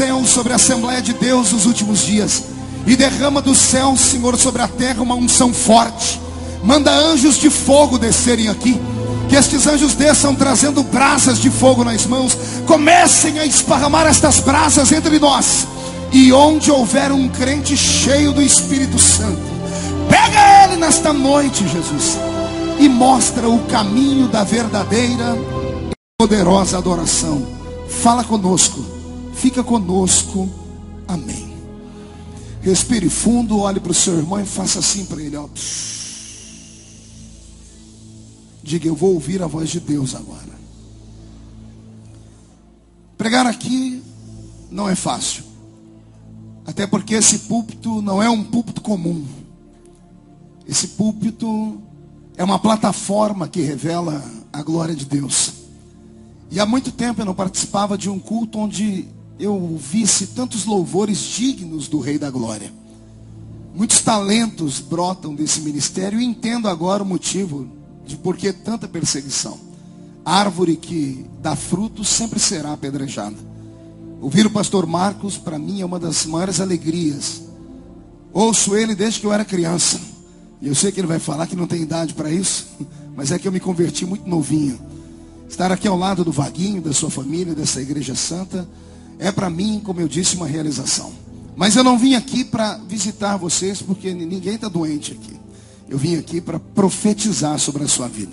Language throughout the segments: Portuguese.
céu sobre a Assembleia de Deus nos últimos dias. E derrama do céu, Senhor, sobre a terra uma unção forte. Manda anjos de fogo descerem aqui. Que estes anjos desçam trazendo brasas de fogo nas mãos. Comecem a esparramar estas brasas entre nós. E onde houver um crente cheio do Espírito Santo, pega ele nesta noite, Jesus, e mostra o caminho da verdadeira e poderosa adoração. Fala conosco, fica conosco. Amém. Respire fundo, olhe para o seu irmão e faça assim para ele, ó. Diga: eu vou ouvir a voz de Deus agora. Pregar aqui não é fácil, até porque esse púlpito não é um púlpito comum. Esse púlpito é uma plataforma que revela a glória de Deus. E há muito tempo eu não participava de um culto onde eu visse tantos louvores dignos do Rei da Glória. Muitos talentos brotam desse ministério, e entendo agora o motivo de por que tanta perseguição. Árvore que dá frutos sempre será apedrejada. Ouvir o pastor Marcos, para mim, é uma das maiores alegrias. Ouço ele desde que eu era criança. E eu sei que ele vai falar que não tem idade para isso, mas é que eu me converti muito novinho. Estar aqui ao lado do Vaguinho, da sua família, dessa igreja santa, é para mim, como eu disse, uma realização. Mas eu não vim aqui para visitar vocês, porque ninguém está doente aqui. Eu vim aqui para profetizar sobre a sua vida.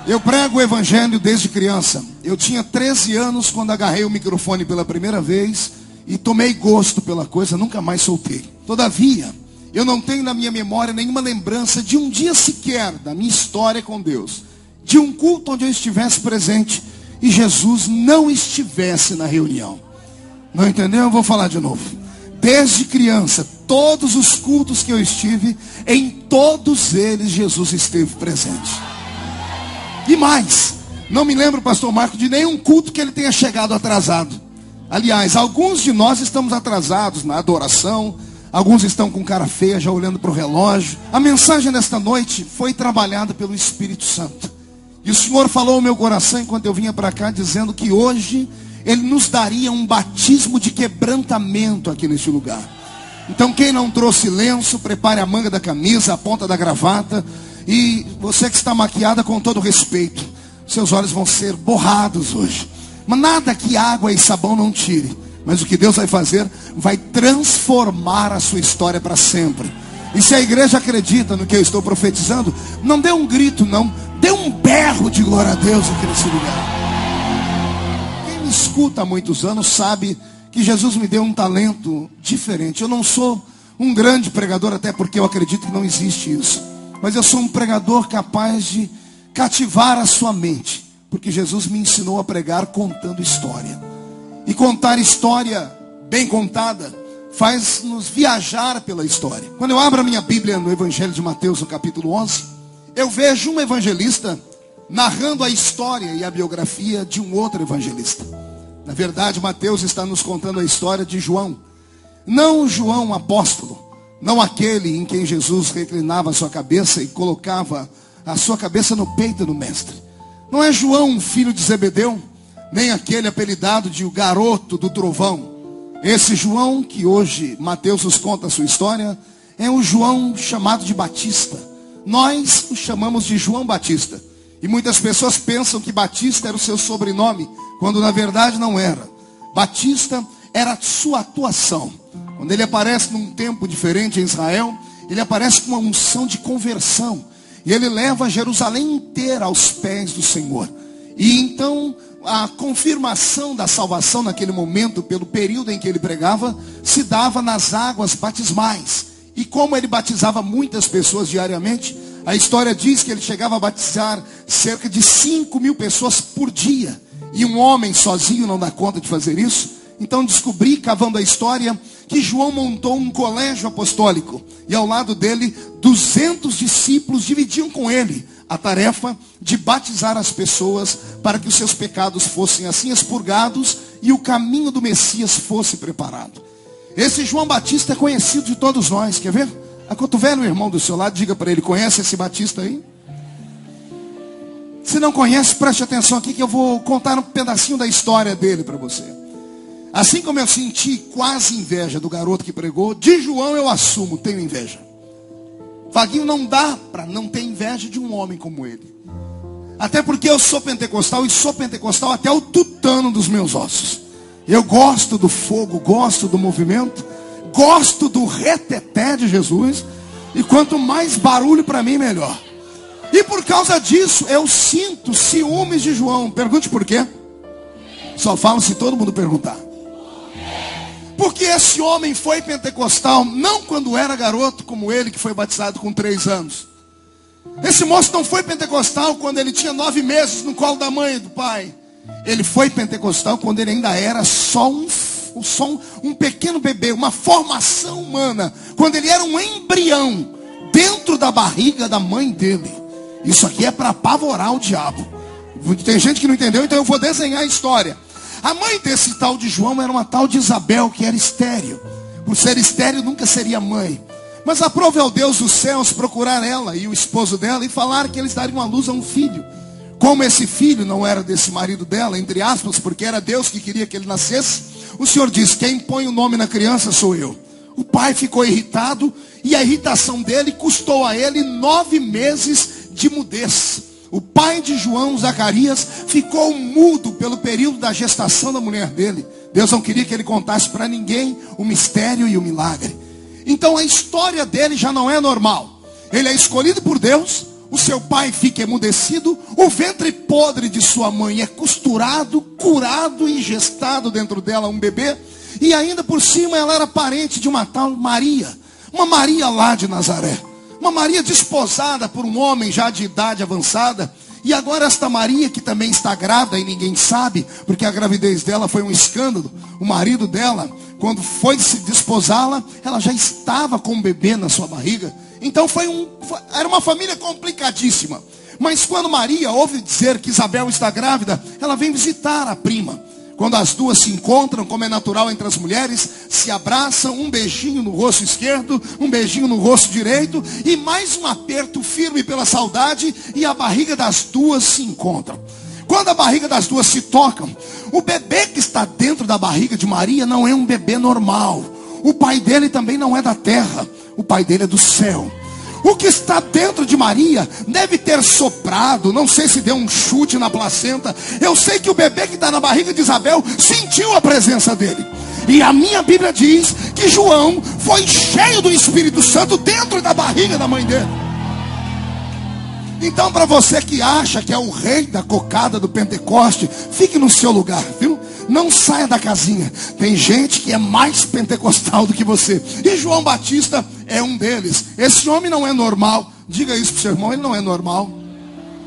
Eu prego o evangelho desde criança. Eu tinha 13 anos quando agarrei o microfone pela primeira vez e tomei gosto pela coisa, nunca mais soltei. Todavia, eu não tenho na minha memória nenhuma lembrança de um dia sequer da minha história com Deus, de um culto onde eu estivesse presente e Jesus não estivesse na reunião. Não entendeu? Eu vou falar de novo. Desde criança, todos os cultos que eu estive, em todos eles Jesus esteve presente. E mais, não me lembro, pastor Marco, de nenhum culto que ele tenha chegado atrasado. Aliás, alguns de nós estamos atrasados na adoração. Alguns estão com cara feia, já olhando para o relógio. A mensagem desta noite foi trabalhada pelo Espírito Santo. E o Senhor falou ao meu coração enquanto eu vinha para cá, dizendo que hoje Ele nos daria um batismo de quebrantamento aqui neste lugar. Então quem não trouxe lenço, prepare a manga da camisa, a ponta da gravata. E você que está maquiada, com todo respeito, seus olhos vão ser borrados hoje. Mas nada que água e sabão não tire. Mas o que Deus vai fazer, vai transformar a sua história para sempre. E se a igreja acredita no que eu estou profetizando, não dê um grito não, dê um berro de glória a Deus aqui nesse lugar. Quem me escuta há muitos anos sabe que Jesus me deu um talento diferente. Eu não sou um grande pregador, até porque eu acredito que não existe isso. Mas eu sou um pregador capaz de cativar a sua mente, porque Jesus me ensinou a pregar contando história. E contar história bem contada faz-nos viajar pela história. Quando eu abro a minha Bíblia no Evangelho de Mateus, no capítulo 11, eu vejo um evangelista narrando a história e a biografia de um outro evangelista. Na verdade, Mateus está nos contando a história de João. Não João apóstolo, não aquele em quem Jesus reclinava a sua cabeça e colocava a sua cabeça no peito do mestre. Não é João, filho de Zebedeu, nem aquele apelidado de o garoto do trovão. Esse João, que hoje Mateus nos conta a sua história, é o João chamado de Batista. Nós o chamamos de João Batista. E muitas pessoas pensam que Batista era o seu sobrenome, quando na verdade não era. Batista era a sua atuação. Quando ele aparece num tempo diferente em Israel, ele aparece com uma unção de conversão. E ele leva Jerusalém inteira aos pés do Senhor. E então a confirmação da salvação naquele momento, pelo período em que ele pregava, se dava nas águas batismais. E como ele batizava muitas pessoas diariamente, a história diz que ele chegava a batizar cerca de 5.000 pessoas por dia. E um homem sozinho não dá conta de fazer isso. Então descobri, cavando a história, que João montou um colégio apostólico. E ao lado dele, 200 discípulos dividiam com ele a tarefa de batizar as pessoas para que os seus pecados fossem assim expurgados e o caminho do Messias fosse preparado. Esse João Batista é conhecido de todos nós. Quer ver? Acotovela o irmão do seu lado, diga para ele: conhece esse Batista aí? Se não conhece, preste atenção aqui que eu vou contar um pedacinho da história dele para você. Assim como eu senti quase inveja do garoto que pregou, de João eu assumo, tenho inveja. Vaguinho, não dá para não ter inveja de um homem como ele. Até porque eu sou pentecostal e sou pentecostal até o tutano dos meus ossos. Eu gosto do fogo, gosto do movimento, gosto do reteté de Jesus. E quanto mais barulho para mim, melhor. E por causa disso, eu sinto ciúmes de João. Pergunte por quê? Só falo se todo mundo perguntar. Porque esse homem foi pentecostal, não quando era garoto, como ele que foi batizado com 3 anos. Esse moço não foi pentecostal quando ele tinha 9 meses no colo da mãe e do pai. Ele foi pentecostal quando ele ainda era só um pequeno bebê, uma formação humana. Quando ele era um embrião dentro da barriga da mãe dele. Isso aqui é para apavorar o diabo. Tem gente que não entendeu, então eu vou desenhar a história. A mãe desse tal de João era uma tal de Isabel, que era estéril. Por ser estéril, nunca seria mãe. Mas aprove ao Deus dos céus procurar ela e o esposo dela e falar que eles dariam à luz a um filho. Como esse filho não era desse marido dela, entre aspas, porque era Deus que queria que ele nascesse, o Senhor disse: quem põe o nome na criança sou eu. O pai ficou irritado e a irritação dele custou a ele 9 meses de mudez. O pai de João, Zacarias, ficou mudo pelo período da gestação da mulher dele. Deus não queria que ele contasse para ninguém o mistério e o milagre. Então a história dele já não é normal. Ele é escolhido por Deus, o seu pai fica emudecido, o ventre podre de sua mãe é costurado, curado e gestado dentro dela um bebê. E ainda por cima ela era parente de uma tal Maria, uma Maria lá de Nazaré. Uma Maria desposada por um homem já de idade avançada. E agora esta Maria, que também está grávida e ninguém sabe, porque a gravidez dela foi um escândalo. O marido dela, quando foi se desposá-la, ela já estava com um bebê na sua barriga. Então era uma família complicadíssima. Mas quando Maria ouve dizer que Isabel está grávida, ela vem visitar a prima. Quando as duas se encontram, como é natural entre as mulheres, se abraçam, um beijinho no rosto esquerdo, um beijinho no rosto direito, e mais um aperto firme pela saudade, e a barriga das duas se encontram. Quando a barriga das duas se tocam, o bebê que está dentro da barriga de Maria não é um bebê normal. O pai dele também não é da terra, o pai dele é do céu. O que está dentro de Maria deve ter soprado, não sei se deu um chute na placenta. Eu sei que o bebê que está na barriga de Isabel sentiu a presença dele. E a minha Bíblia diz que João foi cheio do Espírito Santo dentro da barriga da mãe dele. Então, para você que acha que é o rei da cocada do Pentecoste, fique no seu lugar, viu? Não saia da casinha. Tem gente que é mais pentecostal do que você. E João Batista é um deles. Esse homem não é normal. Diga isso para o seu irmão, ele não é normal.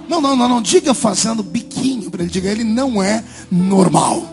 Não. Diga fazendo biquinho para ele. Diga, ele não é normal.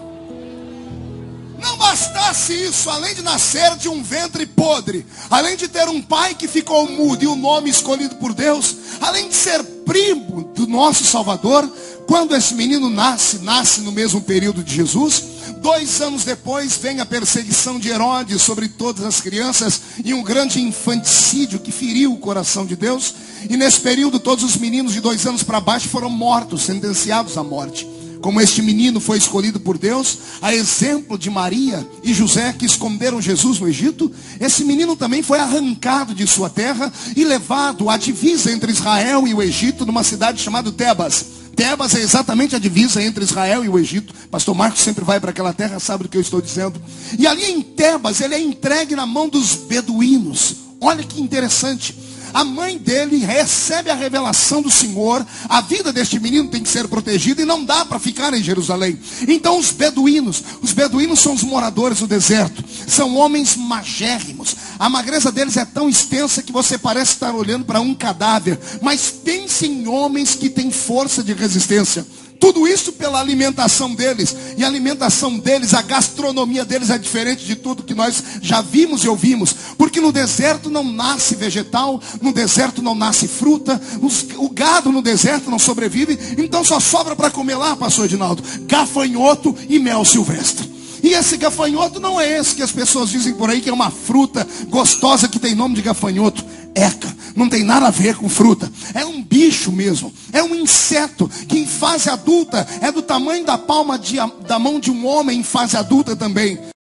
Não bastasse isso, além de nascer de um ventre podre, além de ter um pai que ficou mudo e o nome escolhido por Deus, além de ser primo do nosso Salvador, quando esse menino nasce no mesmo período de Jesus, 2 anos depois vem a perseguição de Herodes sobre todas as crianças e um grande infanticídio que feriu o coração de Deus. E nesse período todos os meninos de 2 anos para baixo foram mortos, sentenciados à morte. Como este menino foi escolhido por Deus, a exemplo de Maria e José que esconderam Jesus no Egito, esse menino também foi arrancado de sua terra e levado à divisa entre Israel e o Egito, numa cidade chamada Tebas. Tebas é exatamente a divisa entre Israel e o Egito. Pastor Marcos sempre vai para aquela terra, sabe do que eu estou dizendo. E ali em Tebas ele é entregue na mão dos beduínos. Olha que interessante. A mãe dele recebe a revelação do Senhor. A vida deste menino tem que ser protegida e não dá para ficar em Jerusalém. Então os beduínos são os moradores do deserto. São homens magérrimos. A magreza deles é tão extensa que você parece estar olhando para um cadáver. Mas pense em homens que têm força de resistência. Tudo isso pela alimentação deles. E a alimentação deles, a gastronomia deles é diferente de tudo que nós já vimos e ouvimos. Porque no deserto não nasce vegetal, no deserto não nasce fruta, o gado no deserto não sobrevive. Então só sobra para comer lá, pastor Edinaldo, gafanhoto e mel silvestre. E esse gafanhoto não é esse que as pessoas dizem por aí que é uma fruta gostosa que tem nome de gafanhoto. Eca. não tem nada a ver com fruta. É um bicho mesmo. É um inseto que em fase adulta é do tamanho da palma da mão de um homem em fase adulta também.